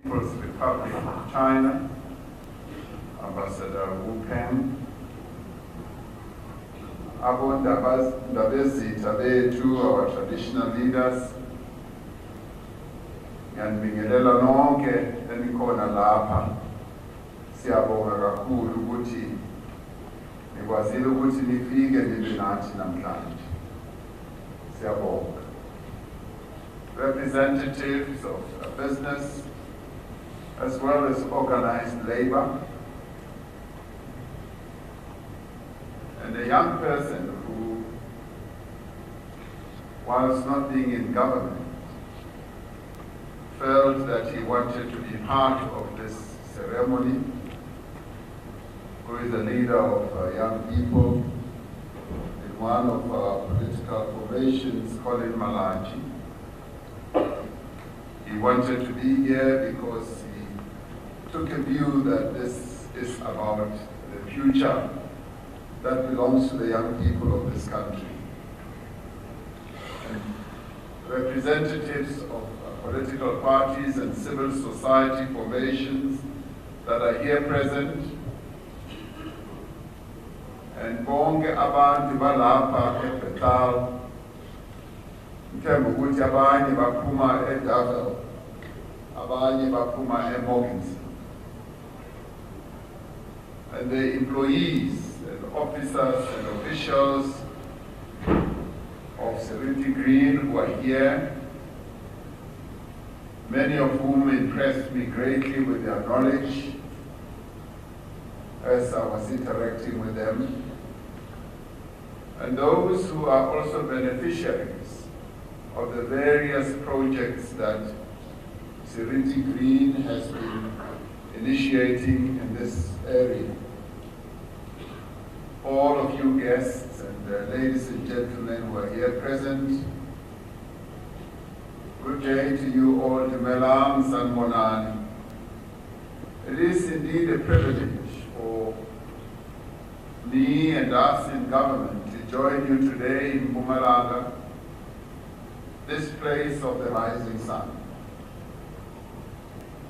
People's Republic of China, Ambassador Wu Peng, abondabezitha bethu, our traditional leaders, ngiyanibingelela nonke enikhona lapha. Siyabonga kakhulu ukuthi nikwazile ukuthi nifike nibe nathi namhlanje. Siyabonga. Representatives of business as well as organized labor, and a young person who, whilst not being in government, felt that he wanted to be part of this ceremony, who is a leader of young people in one of our political formations, Colin Malachi. He wanted to be here because he took a view that this is about the future that belongs to the young people of this country. And representatives of political parties and civil society formations that are here present, and bonke abantu balapha eBethal, mthemba ukuthi abanye baphuma eDavao, abanye baphuma eMorganton, and the employees and officers and officials of Seriti Green who are here, many of whom impressed me greatly with their knowledge as I was interacting with them, and those who are also beneficiaries of the various projects that Seriti Green has been initiating in this area. All of you guests and ladies and gentlemen who are here present, good day to you all, Dumelang Sanmonani. It is indeed a privilege for me and us in government to join you today in Mpumalanga, this place of the rising sun.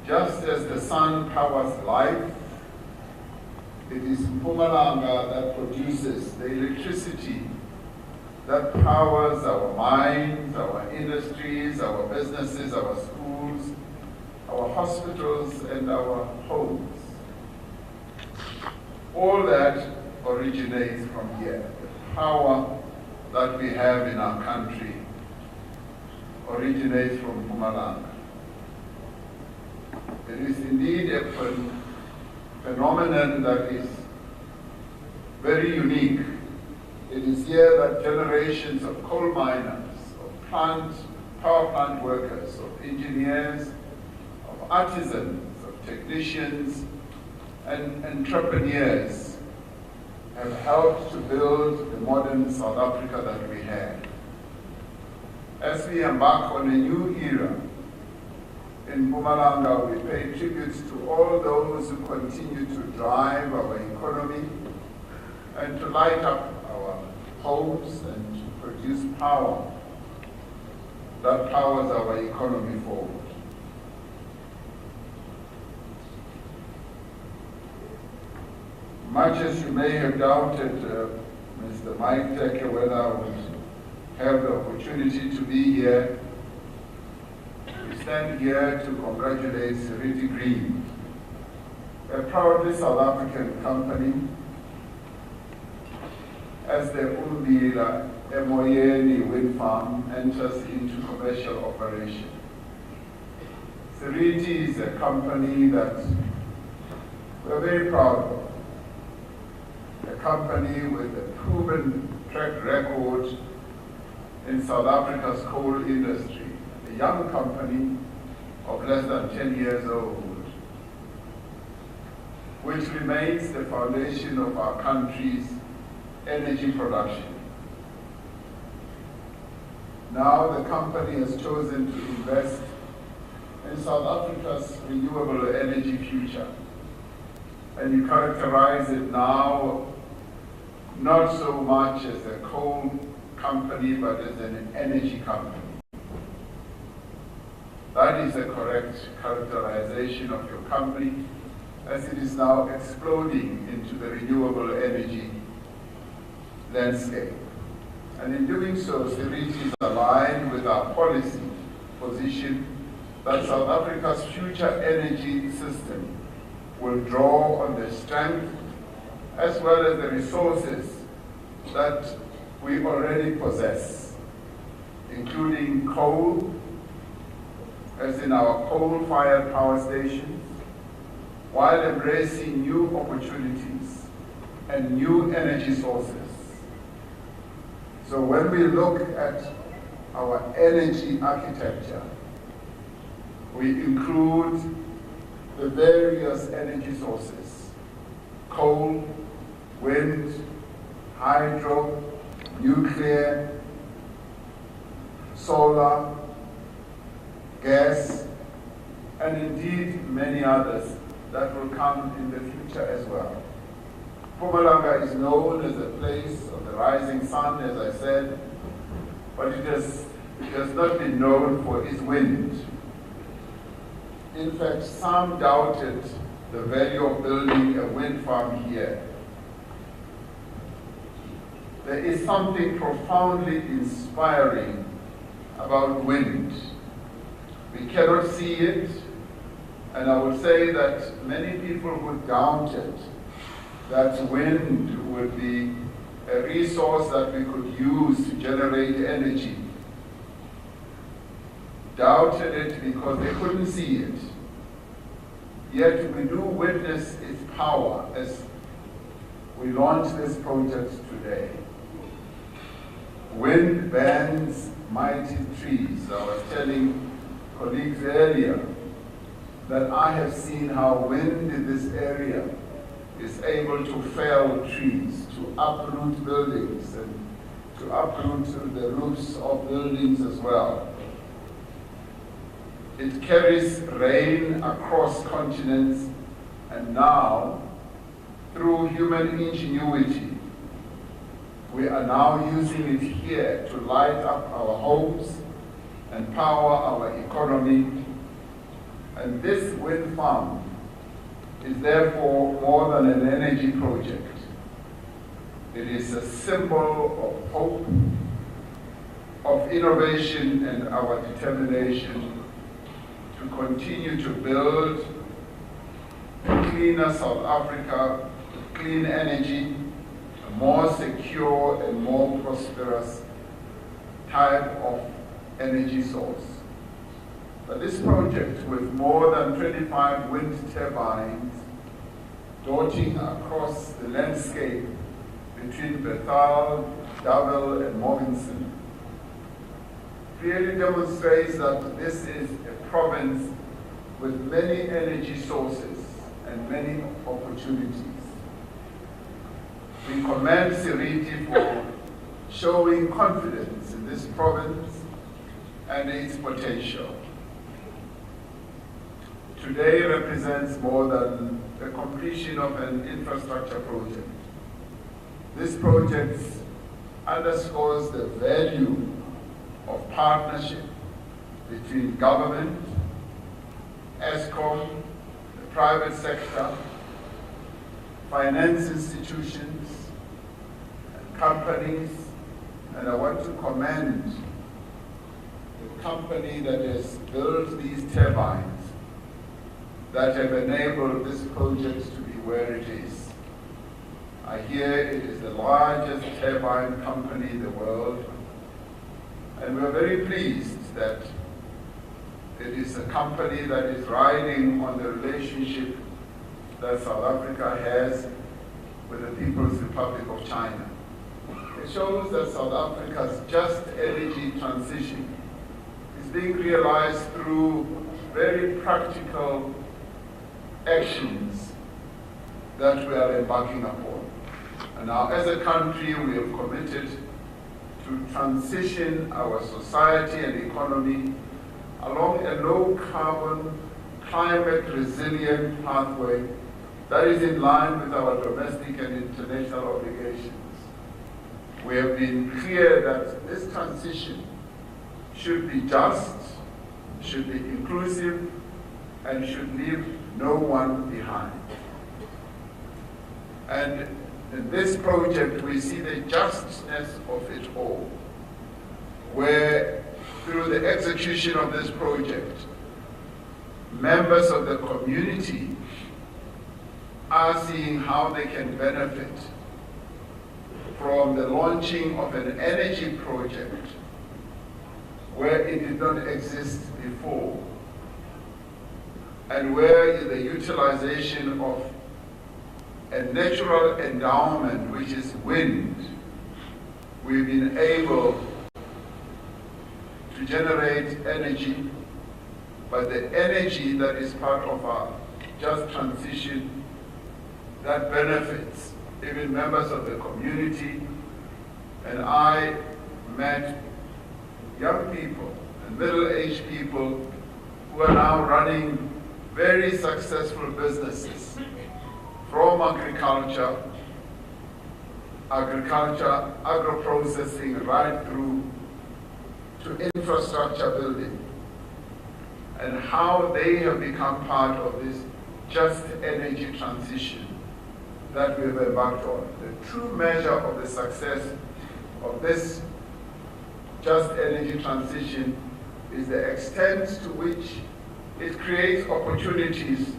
Just as the sun powers life, it is Mpumalanga that produces the electricity that powers our minds, our industries, our businesses, our schools, our hospitals, and our homes. All that originates from here. The power that we have in our country originates from Mpumalanga. It is indeed a phenomenon that is very unique. It is here that generations of coal miners, of power plant workers, of engineers, of artisans, of technicians, and entrepreneurs have helped to build the modern South Africa that we have. As we embark on a new era, in Mpumalanga, we pay tribute to all those who continue to drive our economy and to light up our homes and to produce power that powers our economy forward. Much as you may have doubted, Mr. Mike Teke, whether I would have the opportunity to be here, we stand here to congratulate Seriti Green, a proudly South African company, as the Umbila Emoyeni wind farm enters into commercial operation. Seriti is a company that we're very proud of, a company with a proven track record in South Africa's coal industry. A young company of less than 10 years old, which remains the foundation of our country's energy production. Now the company has chosen to invest in South Africa's renewable energy future, and you characterize it now not so much as a coal company, but as an energy company. That is the correct characterization of your company, as it is now exploding into the renewable energy landscape. And in doing so, Seriti is aligned with our policy position that South Africa's future energy system will draw on the strength as well as the resources that we already possess, including coal, as in our coal-fired power stations, while embracing new opportunities and new energy sources. So when we look at our energy architecture, we include the various energy sources: coal, wind, hydro, nuclear, solar, gas, and indeed many others that will come in the future as well. Mpumalanga is known as a place of the rising sun, as I said, but it has not been known for its wind. In fact, some doubted the value of building a wind farm here. There is something profoundly inspiring about wind. We cannot see it, and I would say that many people who doubted that wind would be a resource that we could use to generate energy doubted it because they couldn't see it. Yet we do witness its power as we launch this project today. Wind bends mighty trees. I was telling colleagues earlier that I have seen how wind in this area is able to fell trees, to uproot buildings, and to uproot the roofs of buildings as well. It carries rain across continents, and now, through human ingenuity, we are now using it here to light up our homes and power our economy. And this wind farm is therefore more than an energy project. It is a symbol of hope, of innovation, and our determination to continue to build a cleaner South Africa, with clean energy, a more secure and more prosperous type of energy source. But this project, with more than 25 wind turbines dotting across the landscape between Bethal, Double, and Morganson, clearly demonstrates that this is a province with many energy sources and many opportunities. We commend Seriti for showing confidence in this province and its potential. Today represents more than the completion of an infrastructure project. This project underscores the value of partnership between government, ESCOM, the private sector, finance institutions, and companies. And I want to commend the company that has built these turbines that have enabled this project to be where it is. I hear it is the largest turbine company in the world, and we are very pleased that it is a company that is riding on the relationship that South Africa has with the People's Republic of China. It shows that South Africa's just energy transition is being realized through very practical actions that we are embarking upon. And now as a country, we have committed to transition our society and economy along a low-carbon, climate-resilient pathway that is in line with our domestic and international obligations. We have been clear that this transition should be just, should be inclusive and should leave no one behind. And in this project, we see the justness of it all, where through the execution of this project, members of the community are seeing how they can benefit from the launching of an energy project where it did not exist before, and where the utilization of a natural endowment, which is wind, we've been able to generate energy, but the energy that is part of our just transition that benefits even members of the community. And I met young people and middle-aged people who are now running very successful businesses from agriculture, agro-processing, right through to infrastructure building, and how they have become part of this just energy transition that we've embarked on. The true measure of the success of this just energy transition is the extent to which it creates opportunities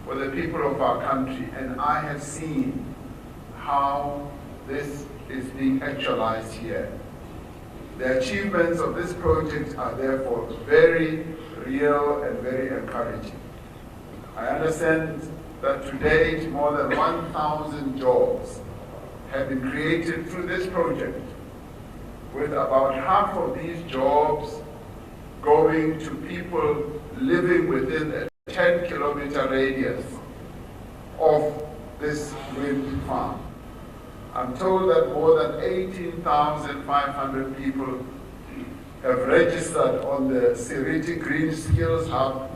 for the people of our country. And I have seen how this is being actualized here. The achievements of this project are therefore very real and very encouraging. I understand that to date more than 1,000 jobs have been created through this project, with about half of these jobs going to people living within a 10-kilometer radius of this wind farm. I'm told that more than 18,500 people have registered on the Seriti Green Skills Hub,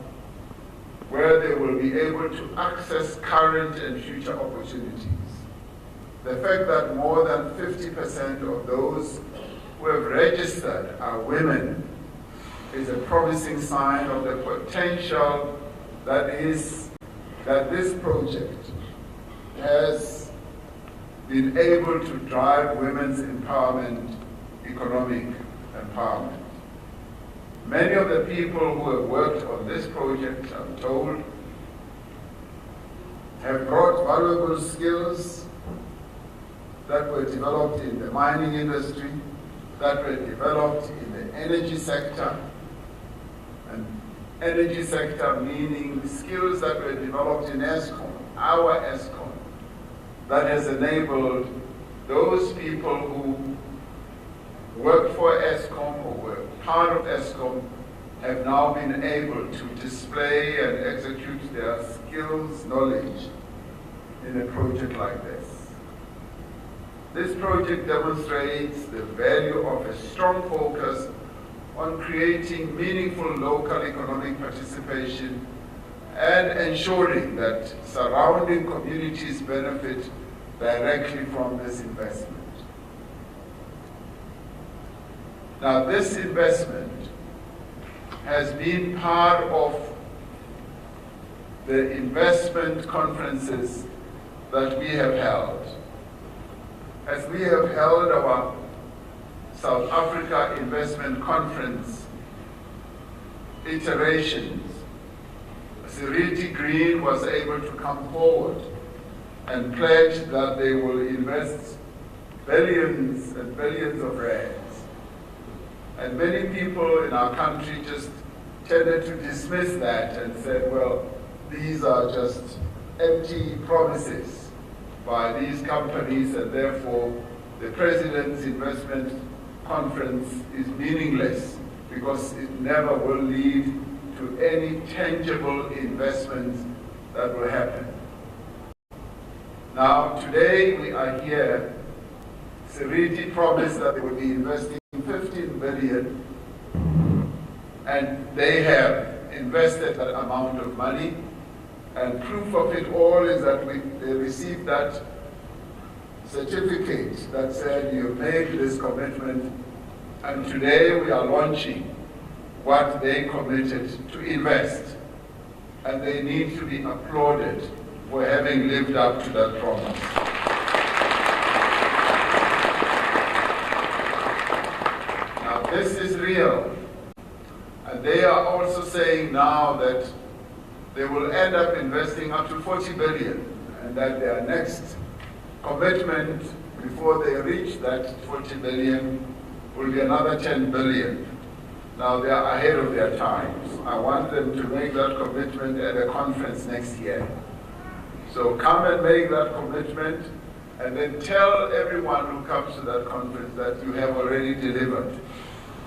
where they will be able to access current and future opportunities. The fact that more than 50% of those who have registered are women is a promising sign of the potential that this project has been able to drive women's empowerment, economic empowerment. Many of the people who have worked on this project, I'm told, have brought valuable skills that were developed in the mining industry, that were developed in the energy sector, and energy sector meaning skills that were developed in ESCOM, our ESCOM, that has enabled those people who worked for ESCOM or were part of ESCOM have now been able to display and execute their skills, knowledge in a project like this. This project demonstrates the value of a strong focus on creating meaningful local economic participation and ensuring that surrounding communities benefit directly from this investment. Now, this investment has been part of the investment conferences that we have held. As we have held our South Africa Investment Conference iterations, Seriti Green was able to come forward and pledge that they will invest billions and billions of rands. And many people in our country just tended to dismiss that and said, well, these are just empty promises by these companies, and therefore the President's Investment Conference is meaningless because it never will lead to any tangible investments that will happen. Now, today we are here. Seriti promised that they will be investing 15 billion, and they have invested that amount of money, and proof of it all is that they received that certificate that said you made this commitment, and today we are launching what they committed to invest, and they need to be applauded for having lived up to that promise. Now, this is real, and they are also saying now that they will end up investing up to 40 billion, and that their next commitment before they reach that 40 billion will be another 10 billion. Now they are ahead of their times. I want them to make that commitment at a conference next year. So come and make that commitment, and then tell everyone who comes to that conference that you have already delivered.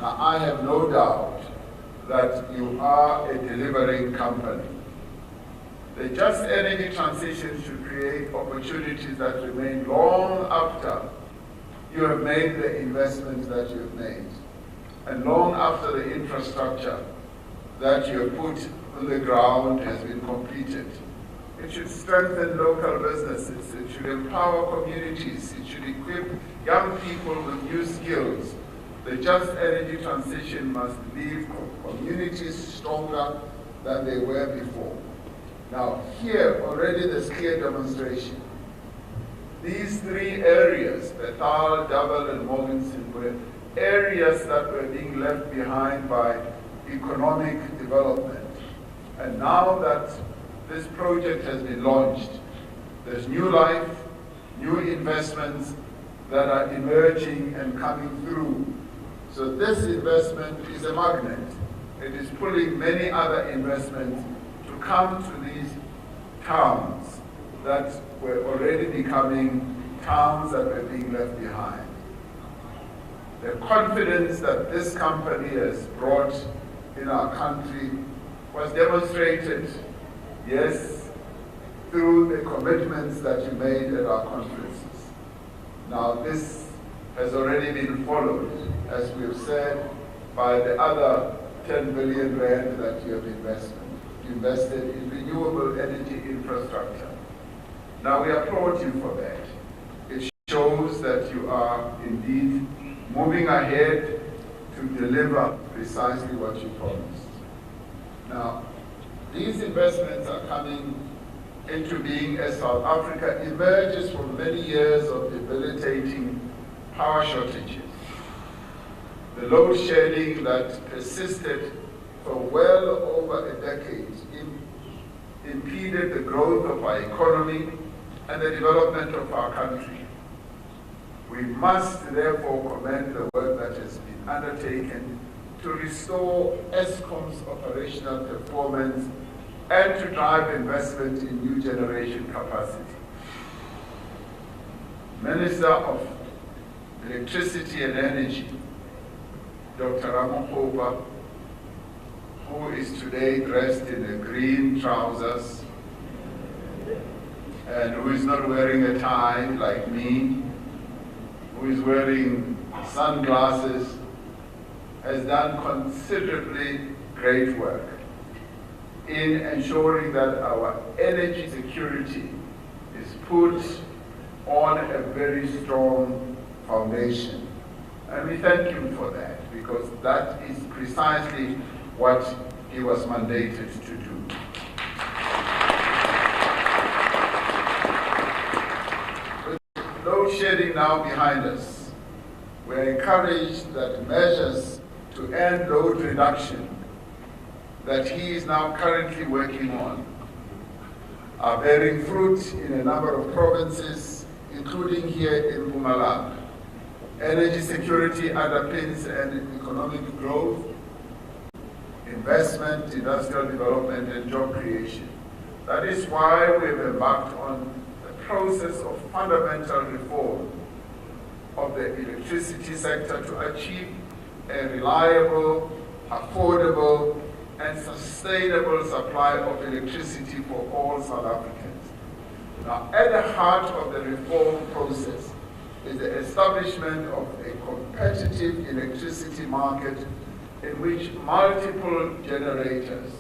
Now I have no doubt that you are a delivering company. The just energy transition should create opportunities that remain long after you have made the investments that you have made, and long after the infrastructure that you have put on the ground has been completed. It should strengthen local businesses, it should empower communities, it should equip young people with new skills. The just energy transition must leave communities stronger than they were before. Now here already there's clear demonstration. These three areas, Bethal, Double, and Morganson, were areas that were being left behind by economic development. And now that this project has been launched, there's new life, new investments that are emerging and coming through. So this investment is a magnet. It is pulling many other investments to come to these towns that were already becoming towns that were being left behind. The confidence that this company has brought in our country was demonstrated, yes, through the commitments that you made at our conferences. Now this has already been followed, as we have said, by the other 10 billion rand that you have invested in renewable energy infrastructure. Now we applaud you for that. It shows that you are indeed moving ahead to deliver precisely what you promised. Now, these investments are coming into being as South Africa emerges from many years of debilitating power shortages. The load shedding that persisted for well over a decade impeded the growth of our economy and the development of our country. We must therefore commend the work that has been undertaken to restore Eskom's operational performance and to drive investment in new generation capacity. Minister of Electricity and Energy, Dr. Ramaphosa, who is today dressed in a green trousers and who is not wearing a tie like me, who is wearing sunglasses, has done considerably great work in ensuring that our energy security is put on a very strong foundation. And we thank him for that, because that is precisely what he was mandated to do. With load shedding now behind us, we are encouraged that measures to end load reduction that he is now currently working on are bearing fruit in a number of provinces, including here in Mpumalanga. Energy security underpins an economic growth, investment, industrial development, and job creation. That is why we have embarked on the process of fundamental reform of the electricity sector to achieve a reliable, affordable, and sustainable supply of electricity for all South Africans. Now, at the heart of the reform process is the establishment of a competitive electricity market in which multiple generators,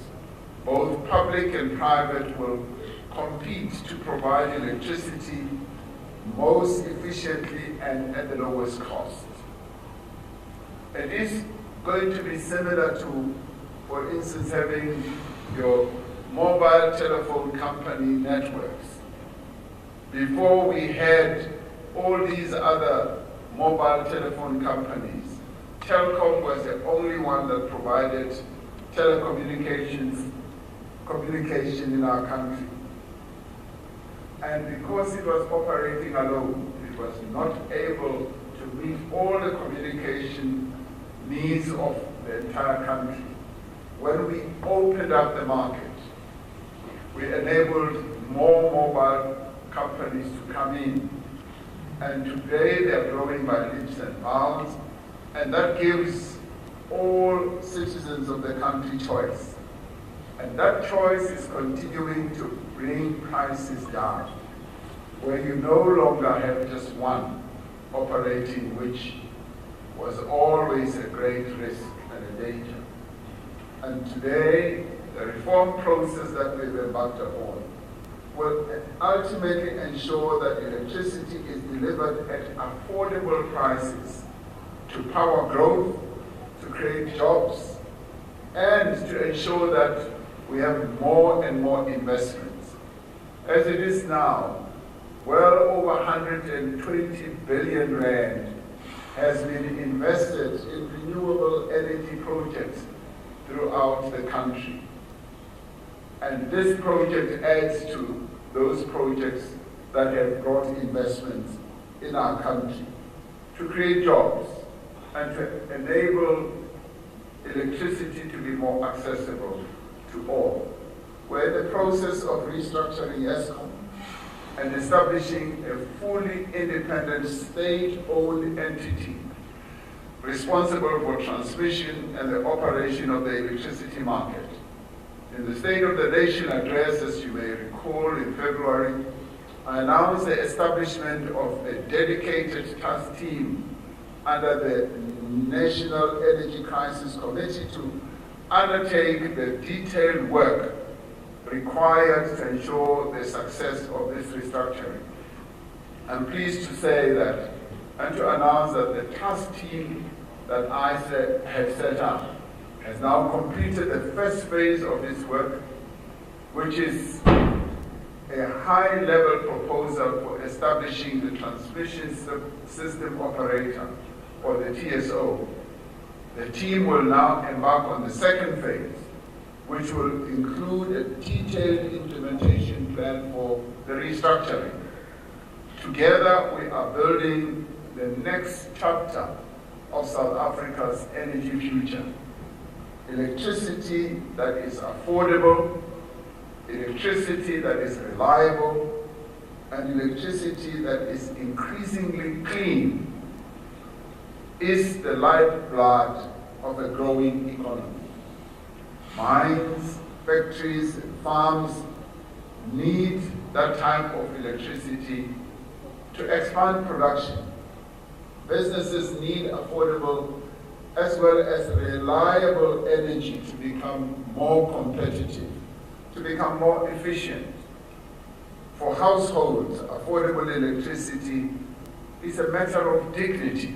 both public and private, will compete to provide electricity most efficiently and at the lowest cost. It is going to be similar to, for instance, having your mobile telephone company networks. Before we had all these other mobile telephone companies, Telkom was the only one that provided telecommunication in our country. And because it was operating alone, it was not able to meet all the communication needs of the entire country. When we opened up the market, we enabled more mobile companies to come in. And today they're growing by leaps and bounds, and that gives all citizens of the country choice. And that choice is continuing to bring prices down, where you no longer have just one operating, which was always a great risk and a danger. And today, the reform process that we've embarked upon will ultimately ensure that electricity is delivered at affordable prices to power growth, to create jobs, and to ensure that we have more and more investments. As it is now, well over 120 billion rand has been invested in renewable energy projects throughout the country. And this project adds to those projects that have brought investments in our country to create jobs and to enable electricity to be more accessible to all. We're in the process of restructuring Eskom and establishing a fully independent state-owned entity responsible for transmission and the operation of the electricity market. In the State of the Nation address, as you may recall, in February, I announced the establishment of a dedicated task team under the National Energy Crisis Committee to undertake the detailed work required to ensure the success of this restructuring. I'm pleased to say that, and to announce that the task team that I have set up has now completed the first phase of this work, which is a high-level proposal for establishing the Transmission System Operator, or the TSO. The team will now embark on the second phase, which will include a detailed implementation plan for the restructuring. Together, we are building the next chapter of South Africa's energy future. Electricity that is affordable, electricity that is reliable, and electricity that is increasingly clean is the lifeblood of a growing economy. Mines, factories, and farms need that type of electricity to expand production. Businesses need affordable as well as reliable energy to become more competitive, to become more efficient. For households, affordable electricity is a matter of dignity.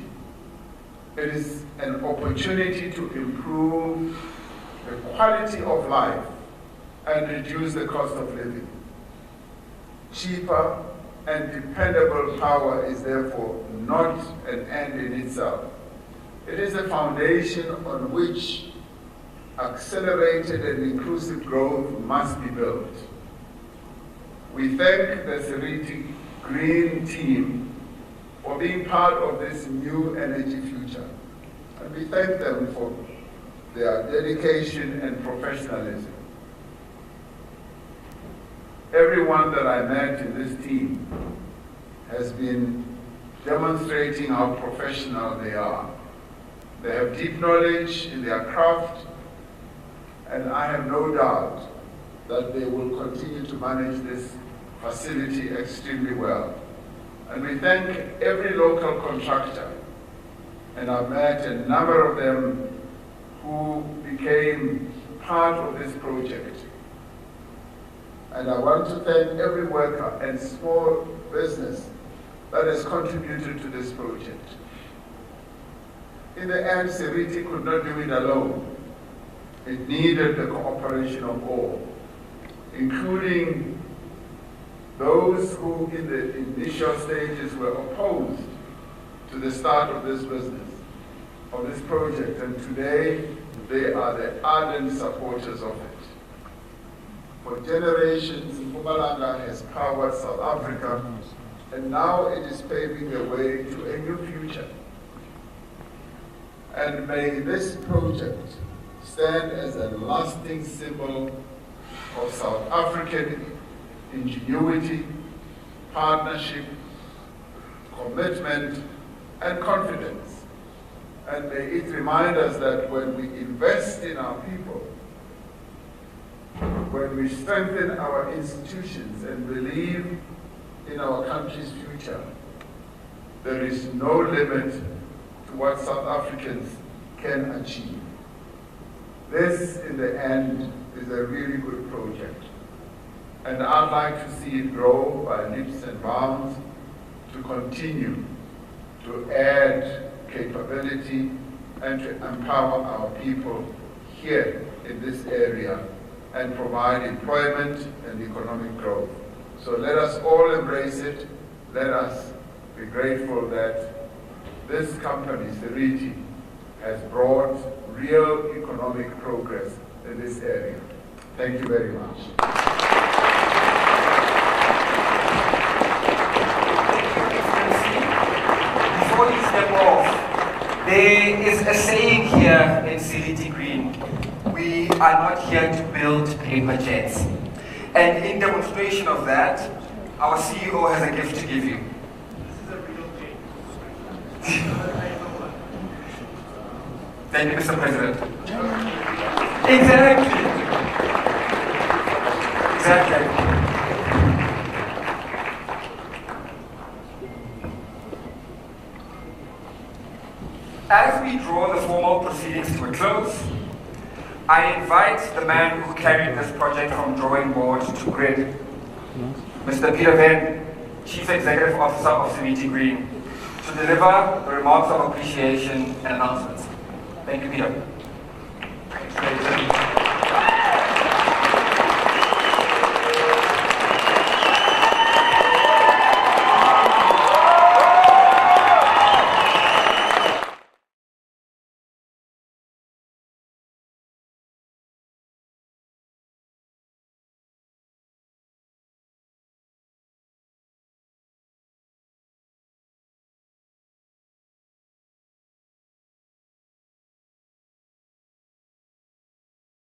It is an opportunity to improve the quality of life and reduce the cost of living. Cheaper and dependable power is therefore not an end in itself. It is a foundation on which accelerated and inclusive growth must be built. We thank the Seriti Green team for being part of this new energy future. And we thank them for their dedication and professionalism. Everyone that I met in this team has been demonstrating how professional they are. They have deep knowledge in their craft, and I have no doubt that they will continue to manage this facility extremely well. And we thank every local contractor, and I've met a number of them who became part of this project. And I want to thank every worker and small business that has contributed to this project. In the end, Seriti could not do it alone. It needed the cooperation of all, including those who in the initial stages were opposed to the start of this business, of this project, and today they are the ardent supporters of it. For generations, Mpumalanga has powered South Africa, and now it is paving the way to a new future. And may this project stand as a lasting symbol of South African ingenuity, partnership, commitment, and confidence. And may it remind us that when we invest in our people, when we strengthen our institutions and believe in our country's future, there is no limit to what South Africans can achieve. This, in the end, is a really good project. And I'd like to see it grow by leaps and bounds, to continue to add capability and to empower our people here in this area and provide employment and economic growth. So let us all embrace it. Let us be grateful that this company, Seriti, has brought real economic progress in this area. Thank you very much. Before you step off, there is a saying here in Seriti Green: we are not here to build paper jets. And in demonstration of that, our CEO has a gift to give you. This is a real thing. Thank you, Mr. President. Exactly. As we draw the formal proceedings to a close, I invite the man who carried this project from drawing board to grid, Mr. Peter Venn, Chief Executive Officer of Seriti Green, to deliver the remarks of appreciation and announcements. Thank you, Peter.